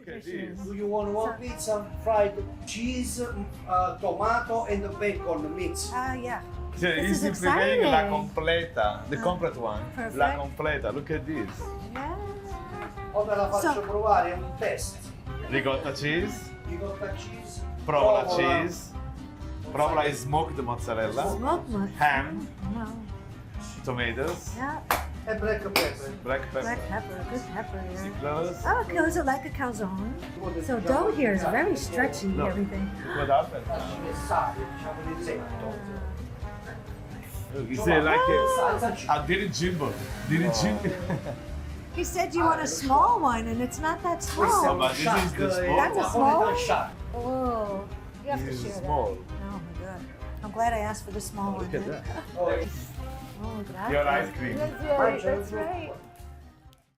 Look at dishes. this. Do you want one pizza? Fried cheese, tomato, and bacon mix. Yeah. Cioè, This is easy preparing la exciting. completa, the complete one. Perfect. La completa, look at this. Yeah. Ora la faccio So- provare, è un test. Ricotta cheese, Ricotta cheese. provola cheese, provola is smoked mozzarella, Smoke much. ham, Wow. tomatoes, Yeah. E black pepper. black pepper. Black pepper. Good pepper. See Yeah. close. Oh, it goes like a calzone. So dough here is very stretchy. No. Everything. What happened? Facci messare, diciamo l'esetto. Is it like a dirigibile? Dirigibile. He said you want a small one, and it's not that Questo è small. un but this shack, is the small That's a Napolitan small one? shack. Whoa. You have to This is share small. that. Oh my god. I'm glad I asked for the small one. Look at that. Oh, gracias. Your ice cream. That's right. That's right.